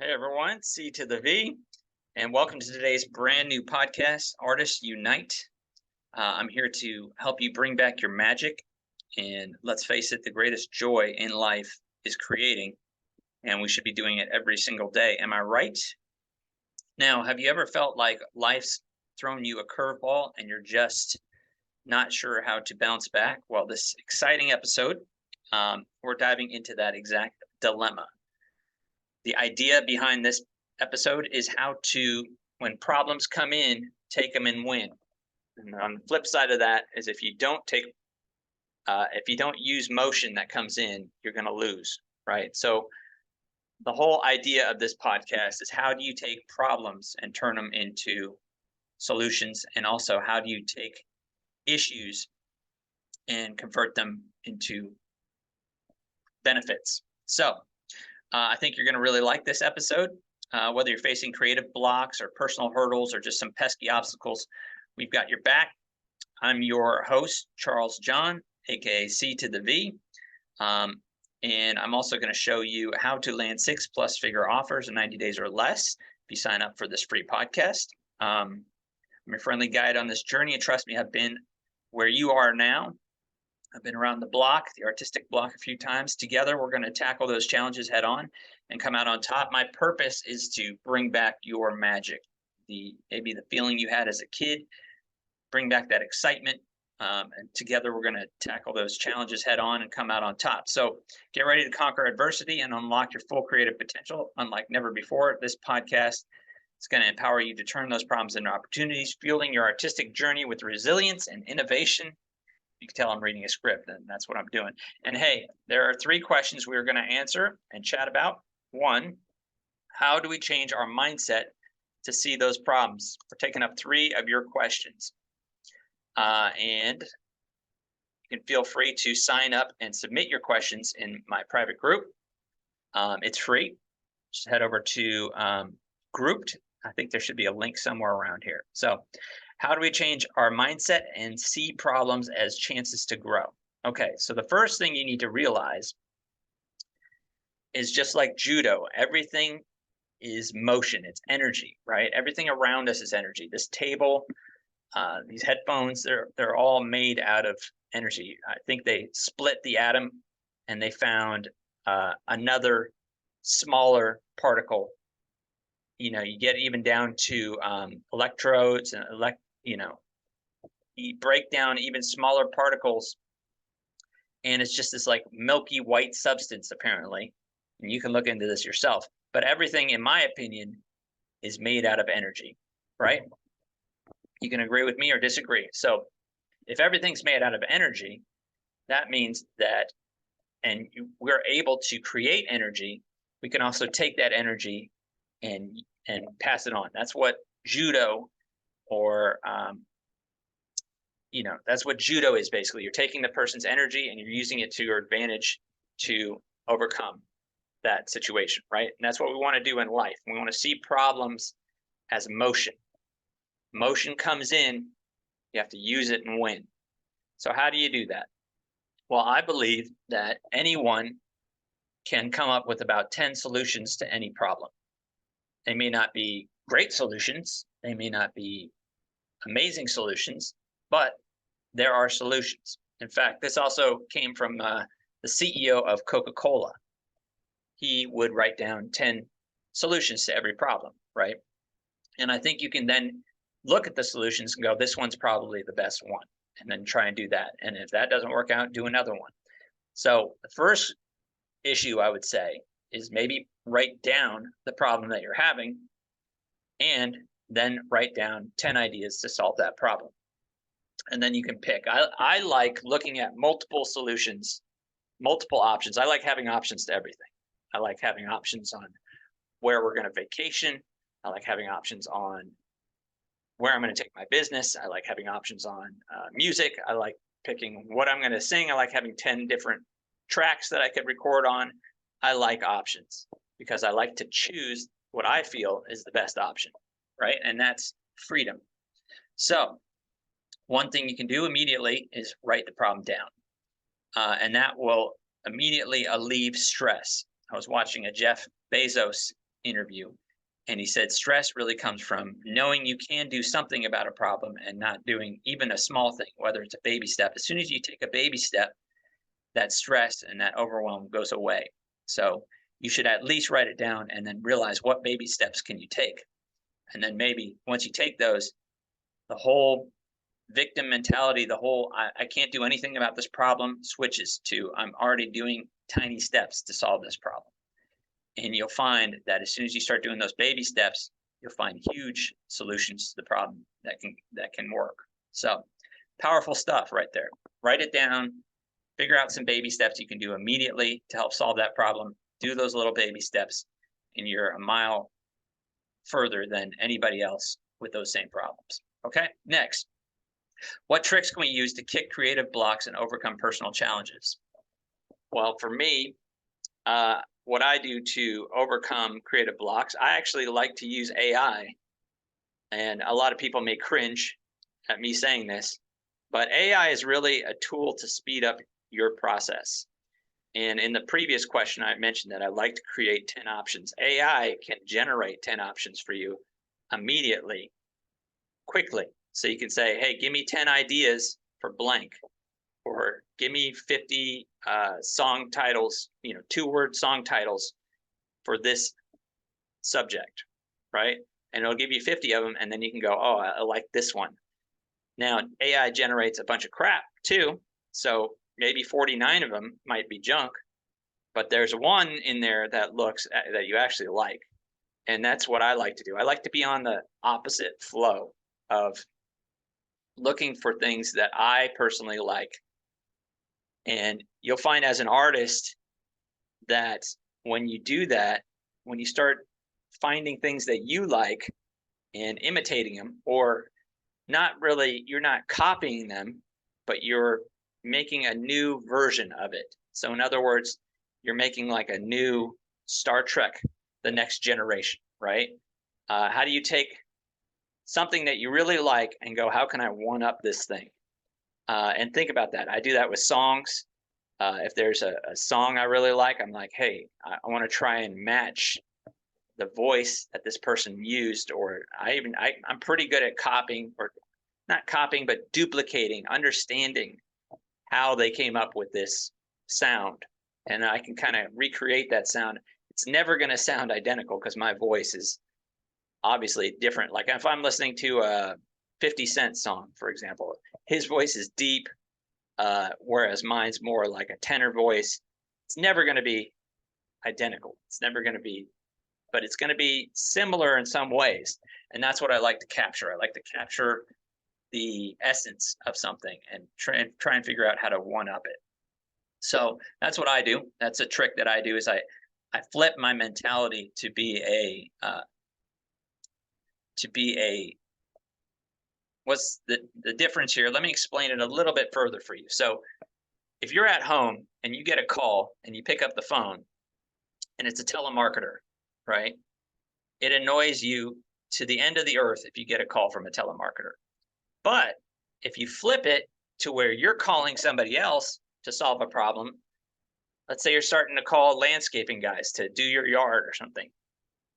Hey everyone, C to the V, and welcome to today's brand new podcast, Artists Unite. I'm here to help you bring back your magic. And let's face it, the greatest joy in life is creating, and we should be doing it every single day. Am I right? Now, have you ever felt like life's thrown you a curveball and you're just not sure how to bounce back? Well, this exciting episode, we're diving into that exact dilemma. The idea behind this episode is how to, when problems come in, take them and win. And on the flip side of that is if you don't use motion that comes in, you're going to lose, right? So the whole idea of this podcast is how do you take problems and turn them into solutions, and also how do you take issues and convert them into benefits. So I think you're going to really like this episode. Whether you're facing creative blocks or personal hurdles or just some pesky obstacles, we've got your back. I'm your host, Charles John, aka C to the V. And I'm also going to show you how to land 6+ figure offers in 90 days or less if you sign up for this free podcast. I'm your friendly guide on this journey, and trust me, I've been where you are now. I've been around the block, the artistic block, a few times. Together, we're going to tackle those challenges head on and come out on top. My purpose is to bring back your magic, maybe the feeling you had as a kid, bring back that excitement. And together, we're going to tackle those challenges head on and come out on top. So get ready to conquer adversity and unlock your full creative potential. Unlike never before, this podcast is going to empower you to turn those problems into opportunities, fueling your artistic journey with resilience and innovation. You can tell I'm reading a script, and that's what I'm doing. And hey, there are 3 questions we're going to answer and chat about. 1, how do we change our mindset to see those problems? We're taking up 3 of your questions. And you can feel free to sign up and submit your questions in my private group. It's free. Just head over to Grouped. I think there should be a link somewhere around here. So how do we change our mindset and see problems as chances to grow? Okay, so the first thing you need to realize is, just like judo, everything is motion, it's energy, right? Everything around us is energy. This table, these headphones, they're all made out of energy. I think they split the atom and they found another smaller particle. You get even down to electrodes and you break down even smaller particles, and it's just this like milky white substance apparently, and you can look into this yourself. But everything, in my opinion, is made out of energy, right? You can agree with me or disagree. So if everything's made out of energy, that means that, and we're able to create energy, we can also take that energy and pass it on. That's what judo, or that's what judo is basically. You're taking the person's energy and you're using it to your advantage to overcome that situation, right? And that's what we want to do in life. We want to see problems as motion. Motion comes in, you have to use it and win. So how do you do that? Well, I believe that anyone can come up with about 10 solutions to any problem. They may not be great solutions, they may not be amazing solutions, but there are solutions. In fact, this also came from the CEO of Coca-Cola. He would write down 10 solutions to every problem, right? And I think you can then look at the solutions and go, this one's probably the best one, and then try and do that. And if that doesn't work out, do another one. So the first issue I would say is maybe write down the problem that you're having, and then write down 10 ideas to solve that problem. And then you can pick. I like looking at multiple solutions, multiple options. I like having options to everything. I like having options on where we're going to vacation. I like having options on where I'm going to take my business. I like having options on music. I like picking what I'm going to sing. I like having 10 different tracks that I could record on. I like options because I like to choose what I feel is the best option, right? And that's freedom. So one thing you can do immediately is write the problem down. And that will immediately alleviate stress. I was watching a Jeff Bezos interview. And he said stress really comes from knowing you can do something about a problem and not doing even a small thing, whether it's a baby step. As soon as you take a baby step, that stress and that overwhelm goes away. So you should at least write it down and then realize what baby steps can you take. And then maybe once you take those, the whole victim mentality, the whole I can't do anything about this problem switches to I'm already doing tiny steps to solve this problem. And you'll find that as soon as you start doing those baby steps, you'll find huge solutions to the problem that can work. So powerful stuff right there. Write it down, figure out some baby steps you can do immediately to help solve that problem. Do those little baby steps, and you're a mile further than anybody else with those same problems. Okay, next. What tricks can we use to kick creative blocks and overcome personal challenges? Well, for me, what I do to overcome creative blocks, I actually like to use AI. And a lot of people may cringe at me saying this, but AI is really a tool to speed up your process. And in the previous question, I mentioned that I like to create 10 options. AI can generate 10 options for you immediately, quickly. So you can say, hey, give me 10 ideas for blank, or give me 50 song titles, 2-word song titles for this subject, right? And it'll give you 50 of them, and then you can go, oh, I like this one. Now, AI generates a bunch of crap too, so maybe 49 of them might be junk, but there's one in there that that you actually like. And that's what I like to do. I like to be on the opposite flow of looking for things that I personally like. And you'll find as an artist that when you do that, when you start finding things that you like and imitating them, or you're not copying them, but you're making a new version of it. So in other words, you're making like a new Star Trek, The Next Generation, right? How do you take something that you really like and go, how can I one up this thing? And think about that. I do that with songs. If there's a song I really like, I'm like, hey, I want to try and match the voice that this person used, or I'm pretty good at copying, or not copying, but duplicating, understanding how they came up with this sound. And I can kind of recreate that sound. It's never going to sound identical because my voice is obviously different. Like if I'm listening to a 50 Cent song, for example, his voice is deep, whereas mine's more like a tenor voice. It's never going to be identical. It's never going to be, but it's going to be similar in some ways. And that's what I like to capture. I like to capture the essence of something and try and figure out how to one up it. So that's what I do. That's a trick that I do, is I flip my mentality to be what's the difference here? Let me explain it a little bit further for you. So if you're at home and you get a call and you pick up the phone and it's a telemarketer, right? It annoys you to the end of the earth if you get a call from a telemarketer. But if you flip it to where you're calling somebody else to solve a problem, let's say you're starting to call landscaping guys to do your yard or something,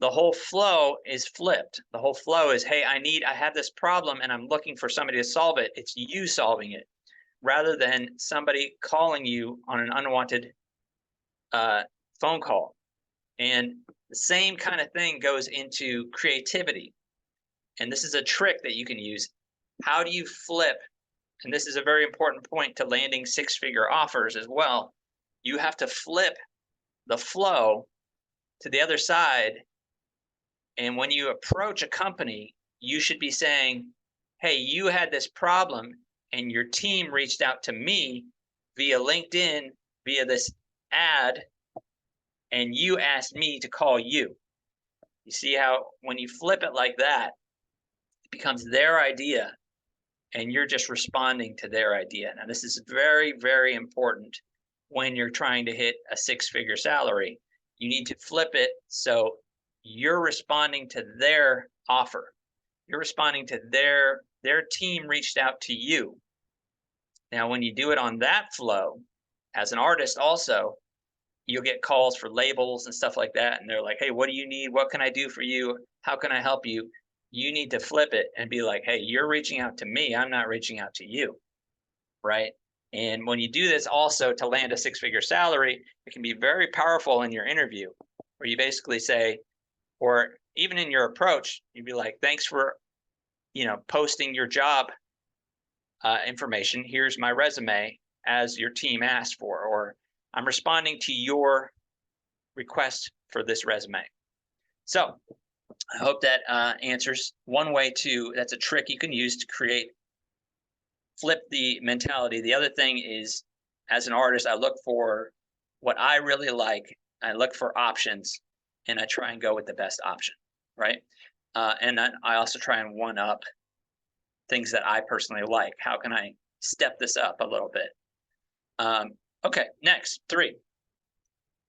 the whole flow is flipped. The whole flow is, hey, I have this problem and I'm looking for somebody to solve it. It's you solving it, rather than somebody calling you on an unwanted phone call. And the same kind of thing goes into creativity. And this is a trick that you can use. How do you flip? And this is a very important point to landing 6-figure offers as well. You have to flip the flow to the other side. And when you approach a company, you should be saying, hey, you had this problem and your team reached out to me via LinkedIn, via this ad, and you asked me to call you. You see how when you flip it like that, it becomes their idea and you're just responding to their idea. Now, this is very, very important when you're trying to hit a 6-figure salary. You need to flip it so you're responding to their offer. You're responding to their team reached out to you. Now, when you do it on that flow, as an artist also, you'll get calls for labels and stuff like that. And they're like, hey, what do you need? What can I do for you? How can I help you? You need to flip it and be like, hey, you're reaching out to me. I'm not reaching out to you. Right. And when you do this also to land a six-figure salary, it can be very powerful in your interview where you basically say, or even in your approach, you'd be like, thanks for, posting your job information. Here's my resume as your team asked for, or I'm responding to your request for this resume. So I hope that answers one way that's a trick you can use to flip the mentality. The other thing is, as an artist, I look for what I really like. I look for options and I try and go with the best option, right? And then I also try and one up things that I personally like. How can I step this up a little bit? Okay, next, three.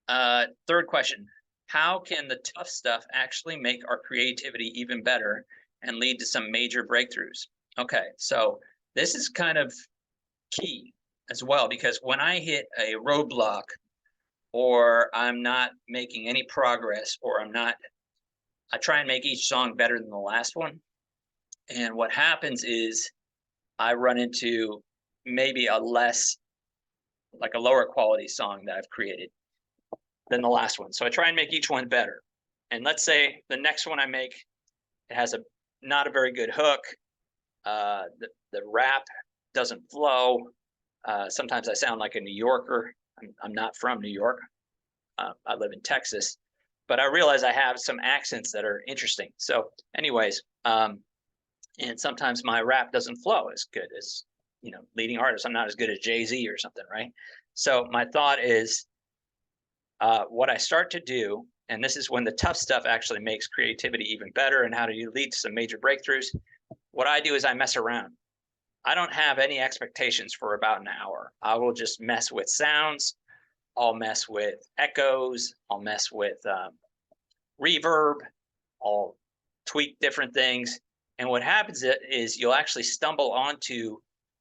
Third question. How can the tough stuff actually make our creativity even better and lead to some major breakthroughs? Okay, so this is kind of key as well, because when I hit a roadblock or I'm not making any progress or I try and make each song better than the last one. And what happens is I run into maybe like a lower quality song that I've created than the last one. So I try and make each one better. And let's say the next one I make, it has not a very good hook. The rap doesn't flow. Sometimes I sound like a New Yorker. I'm not from New York. I live in Texas, but I realize I have some accents that are interesting. So anyways, and sometimes my rap doesn't flow as good as, leading artists. I'm not as good as Jay-Z or something, right? So my thought is, what I start to do, and this is when the tough stuff actually makes creativity even better and how do you lead to some major breakthroughs. What I do is I mess around. I don't have any expectations for about an hour. I will just mess with sounds. I'll mess with echoes. I'll mess with reverb. I'll tweak different things. And what happens is you'll actually stumble onto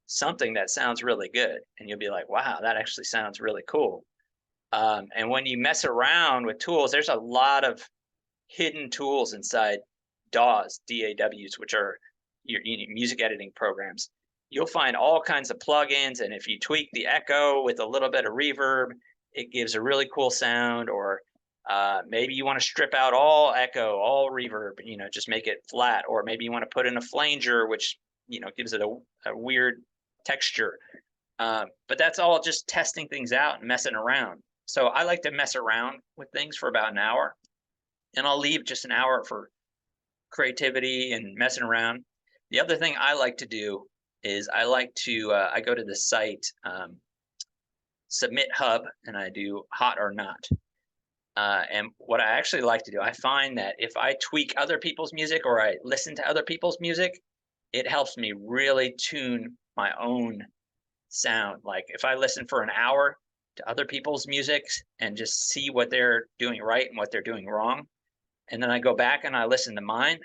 something that sounds really good. And you'll be like, wow, that actually sounds really cool. And when you mess around with tools, there's a lot of hidden tools inside DAWs, DAWs, which are your music editing programs. You'll find all kinds of plugins. And if you tweak the echo with a little bit of reverb, it gives a really cool sound. Or maybe you want to strip out all echo, all reverb, just make it flat. Or maybe you want to put in a flanger, which, gives it a weird texture. But that's all just testing things out and messing around. So I like to mess around with things for about an hour, and I'll leave just an hour for creativity and messing around. The other thing I like to do is I go to the site Submit Hub, and I do hot or not. And what I actually like to do, I find that if I tweak other people's music or I listen to other people's music, it helps me really tune my own sound. Like if I listen for an hour to other people's music and just see what they're doing right and what they're doing wrong, and then I go back and I listen to mine,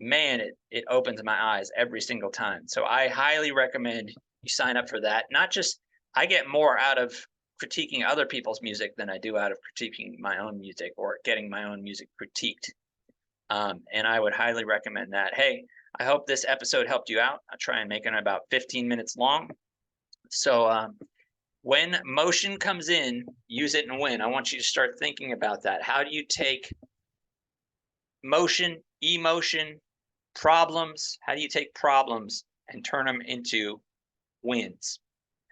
man, it opens my eyes every single time. So I highly recommend you sign up for that. Not just, I get more out of critiquing other people's music than I do out of critiquing my own music or getting my own music critiqued. And I would highly recommend that. Hey, I hope this episode helped you out. I'll try and make it about 15 minutes long. So when motion comes in, use it and win. I want you to start thinking about that. How do you take motion, emotion, problems? How do you take problems and turn them into wins?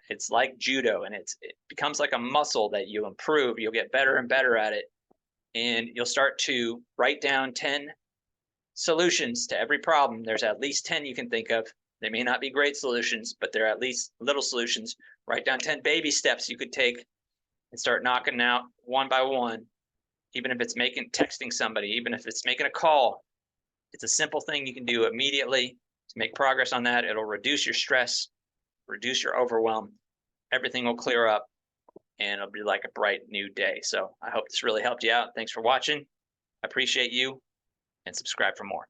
It's like judo, and it becomes like a muscle that you improve. You'll get better and better at it, and you'll start to write down 10 solutions to every problem. There's at least 10 you can think of. They may not be great solutions, but they're at least little solutions. Write down 10 baby steps you could take and start knocking out one by one. Even if it's texting somebody, even if it's making a call, it's a simple thing you can do immediately to make progress on that. It'll reduce your stress, reduce your overwhelm. Everything will clear up and it'll be like a bright new day. So I hope this really helped you out. Thanks for watching. I appreciate you, and subscribe for more.